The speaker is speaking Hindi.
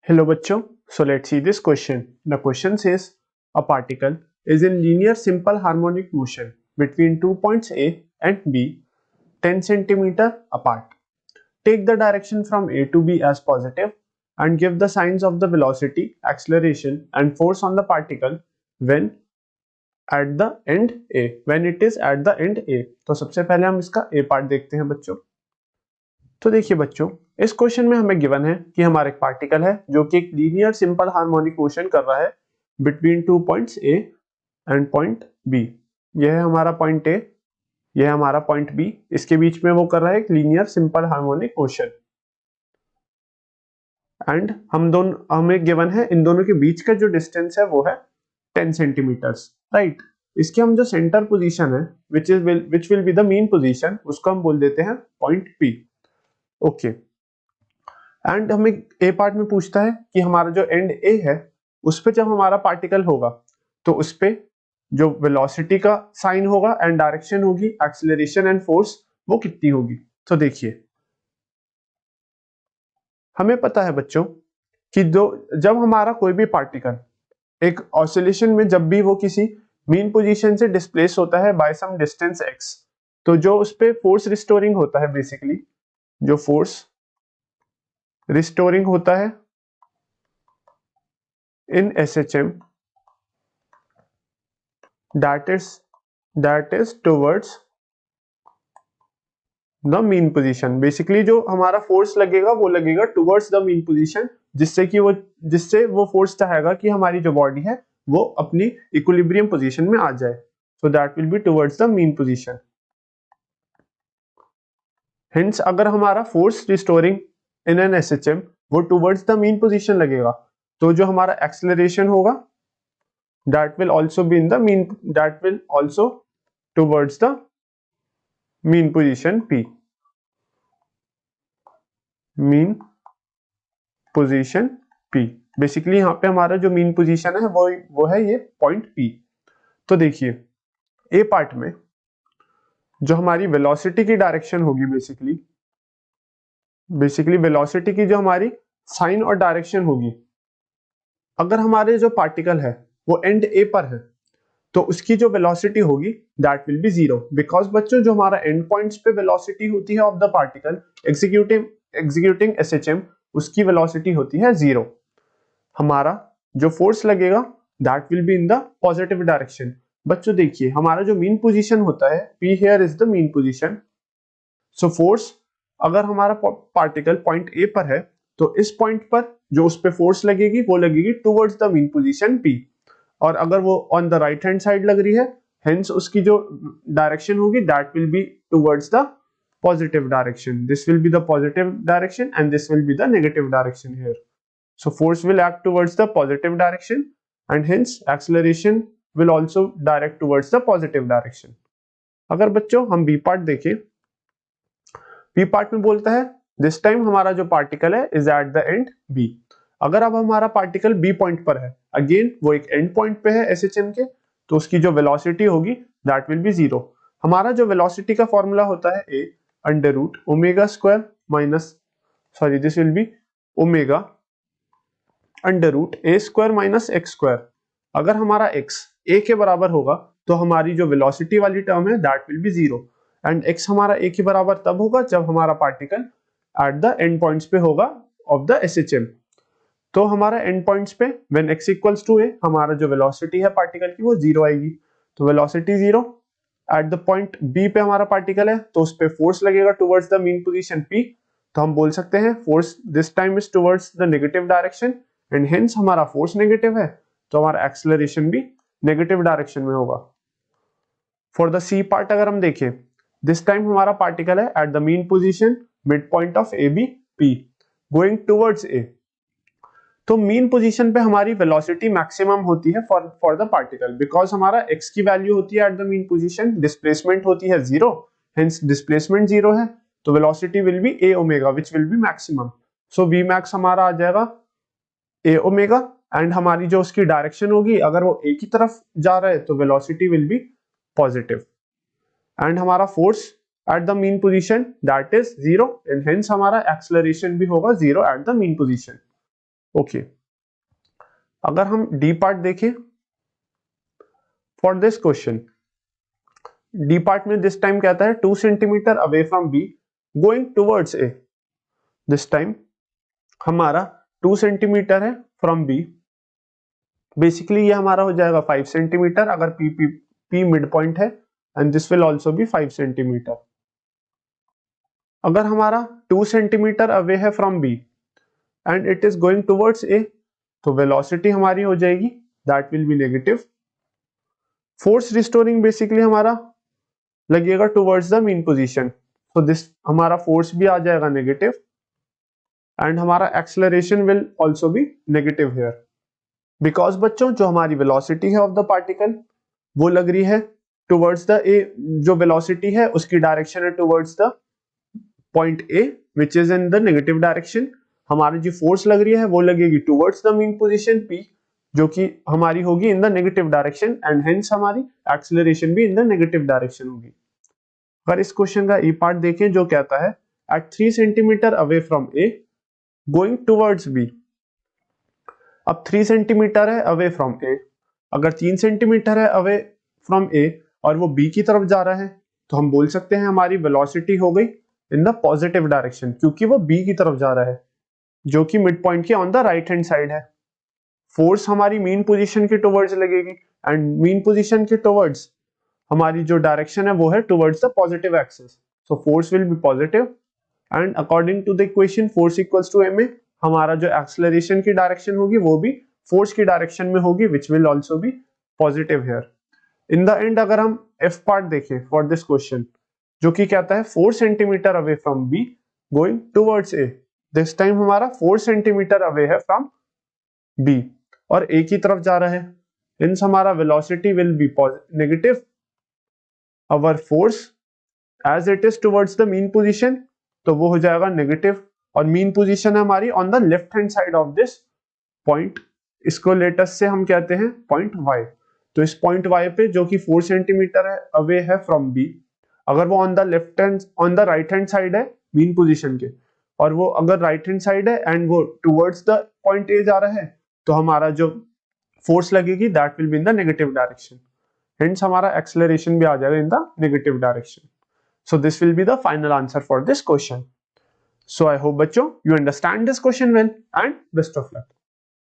Hello bachcho, so let's see this question. The question says a particle is in linear simple harmonic motion between 2 points A and B 10 centimeter apart. Take the direction from A to B as positive and give the signs of the velocity, acceleration and force on the particle when at the end A, when it is at the end A. तो सबसे पहले हम इसका A पार्ट देखते हैं बच्चों। तो देखिए बच्चों, इस क्वेश्चन में हमें गिवन है कि हमारा एक पार्टिकल है जो कि एक लीनियर सिंपल हार्मोनिक मोशन कर रहा है between 2 points A and point B. यह है हमारा पॉइंट ए, यह है हमारा पॉइंट बी, इसके बीच में वो कर रहा है एक linear simple harmonic motion. And हमें गिवन है इन दोनों के बीच का जो डिस्टेंस है वो है 10 सेंटीमीटर्स, राइट। इसके हम जो सेंटर पोजीशन है which will be the mean position, उसको हम बोल देते हैं पॉइंट पी। ओके, एंड हमें ए पार्ट में पूछता है कि हमारा जो एंड ए है उस पे जब हमारा पार्टिकल होगा तो उस पे जो वेलोसिटी का साइन होगा एंड डायरेक्शन होगी, एक्सीलरेशन एंड फोर्स वो कितनी होगी। तो देखिए हमें पता है बच्चों कि जब हमारा कोई भी पार्टिकल एक ऑसिलेशन में जब भी वो किसी मीन पोजीशन से डिस्प्लेस होता है बाय सम डिस्टेंस x, तो जो उस पे फोर्स रिस्टोरिंग होता है, बेसिकली जो फोर्स रिस्टोरिंग होता है in SHM that is towards the mean position। Basically जो हमारा फोर्स लगेगा वो लगेगा टुवर्ड्स द मीन पोजीशन, जिससे वो फोर्स चाहेगा कि हमारी जो बॉडी है वो अपनी इक्विलिब्रियम पोजीशन में आ जाए। So that will be towards the mean position. Hints अगर हमारा force restoring in an SHM वो टुवर्ड्स द मीन पोजीशन लगेगा, तो जो हमारा एक्सेलरेशन होगा that will also be in the mean, that will also towards the mean position P, mean position P। Basically यहाँ पे हमारा जो मीन पोजीशन है वो है ये पॉइंट P। तो देखिए ए पार्ट में जो हमारी वेलोसिटी की डायरेक्शन होगी, बेसिकली वेलोसिटी की जो हमारी साइन और डायरेक्शन होगी, अगर हमारे जो पार्टिकल है वो एंड ए पर है तो उसकी जो वेलोसिटी होगी that will be zero, because बच्चों जो हमारा एंड पॉइंट्स पे वेलोसिटी होती है of the particle executing SHM, उसकी वेलोसिटी होती है जीरो। हमारा जो फोर्स लगेगा that will be in the positive direction. बच्चों देखिए हमारा जो मीन पोजीशन होता है P here is the mean position. So force अगर हमारा पार्टिकल पॉइंट ए पर है तो इस पॉइंट पर जो उस पे फोर्स लगेगी वो लगेगी towards the mean position P, और अगर वो on the right hand side लग रही है हेंस उसकी जो डायरेक्शन होगी that will be towards the positive direction. This will be the positive direction and this will be the negative direction here. So force will act towards the positive direction and hence acceleration will also direct towards the positive direction. अगर बच्चों हम बी पार्ट देखें, बी पार्ट में बोलता है दिस टाइम हमारा जो पार्टिकल है is at the end B. अगर अब हमारा पार्टिकल बी पॉइंट पर है, अगेन वो एक एंड पॉइंट पे है SHM के, तो उसकी जो वेलोसिटी होगी दैट विल बी जीरो। हमारा जो वेलोसिटी का फॉर्मूला होता है a under root omega square minus, sorry this will be omega under root a square minus x square. अगर हमारा x a के बराबर होगा तो हमारी जो वेलोसिटी वाली टर्म है that will be zero, and x हमारा a के बराबर तब होगा जब हमारा particle at the end points पे होगा ऑफ द SHM। तो हमारा एंड पॉइंट्स पे when x equals to a हमारा जो वेलोसिटी है पार्टिकल की वो जीरो आएगी। तो वेलोसिटी जीरो एट द पॉइंट b पे हमारा पार्टिकल है तो उस पे फोर्स लगेगा towards the mean position P। तो हम बोल सकते हैं force this time is towards the negative direction and hence हमारा फोर्स नेगेटिव है तो हमारा एक्सेलरेशन भी नेगेटिव डायरेक्शन में होगा। फॉर द सी पार्ट अगर हम देखें, दिस टाइम हमारा पार्टिकल है at the mean position mid point of AB P going towards A। तो मीन पोजीशन पे हमारी वेलोसिटी मैक्सिमम होती है फॉर द पार्टिकल, बिकॉज हमारा x की वैल्यू होती है at the mean position, displacement होती है जीरो, हेंस डिस्प्लेसमेंट जीरो है तो velocity will B a omega which will be maximum. So v max हमारा आ जाएगा a ओमेगा, एंड हमारी जो उसकी डायरेक्शन होगी अगर वो a की तरफ जा रहा है तो velocity will be positive, and हमारा force at the mean position that is zero and hence हमारा एक्सेलरेशन भी होगा जीरो एट द मीन पोजीशन। ओके अगर हम डी पार्ट देखें for this question, D part में दिस टाइम कहता है 2 centimetre away from B going towards A. This time हमारा 2 सेंटीमीटर है फ्रॉम बी, बेसिकली ये हमारा हो जाएगा 5 सेंटीमीटर अगर पी मिड पॉइंट है, and this will also be 5 centimetre. अगर हमारा 2 सेंटीमीटर अवे है from B and it is going towards A, तो वेलोसिटी हमारी हो जाएगी that will be negative. Force restoring basically हमारा लगेगा towards the mean position, so this हमारा फोर्स भी आ जाएगा नेगेटिव एंड हमारा acceleration will also be negative here, because बच्चों जो हमारी वेलोसिटी है ऑफ द पार्टिकल वो लग रही है टुवर्ड्स द ए, जो वेलोसिटी है उसकी डायरेक्शन है towards the point A which is in the negative direction. हमारी जो फोर्स लग रही है वो लगेगी towards the mean position P, जो कि हमारी होगी in the negative direction, and hence हमारी एक्सेलरेशन भी इन द नेगेटिव डायरेक्शन होगी। अगर इस क्वेश्चन का ई पार्ट देखें जो कहता है at 3 centimetre away from A going towards B. अब 3 सेंटीमीटर है अवे फ्रॉम ए, अगर 3 सेंटीमीटर है अवे फ्रॉम ए और वो बी की तरफ जा रहा है तो हम बोल सकते हैं हमारी वेलोसिटी हो गई इन द पॉजिटिव डायरेक्शन, क्योंकि वो बी की तरफ जा रहा है जो कि मिड पॉइंट के on the right hand side है। फोर्स हमारी मीन पोजीशन के टुवर्ड्स लगेगी एंड मीन पोजीशन के टुवर्ड्स हमारी जो डायरेक्शन है वो है towards the positive axis, so force will be positive and according to the equation force equals to ma, हमारा जो एक्सेलरेशन की डायरेक्शन होगी वो भी फोर्स की डायरेक्शन में होगी which will also be positive here. In the end अगर हम एफ पार्ट देखें फॉर दिस क्वेश्चन जो कि कहता है 4 centimetre away from B going towards A, this time हमारा 4 सेंटीमीटर अवे है फ्रॉम बी और ए की तरफ जा रहा है, हिंस हमारा velocity will be negative. Our force as it is towards the mean position, तो वो हो जाएगा नेगेटिव, और मीन पोजीशन है हमारी on the left hand side of this point, इसको लेटेस्ट से हम कहते हैं पॉइंट y। तो इस पॉइंट y पे जो कि 4 सेंटीमीटर है अवे है फ्रॉम b, अगर वो on the right hand side है मीन पोजीशन के, और वो अगर राइट हैंड साइड है एंड वो टुवर्ड्स द पॉइंट a जा रहा है, तो हमारा जो फोर्स लगेगी that will be in the negative direction, hence हमारा एक्सेलरेशन भी आ जाएगा in the negative direction. So this will be the final answer for this question. So I hope बच्चों you understand this question well and best of luck.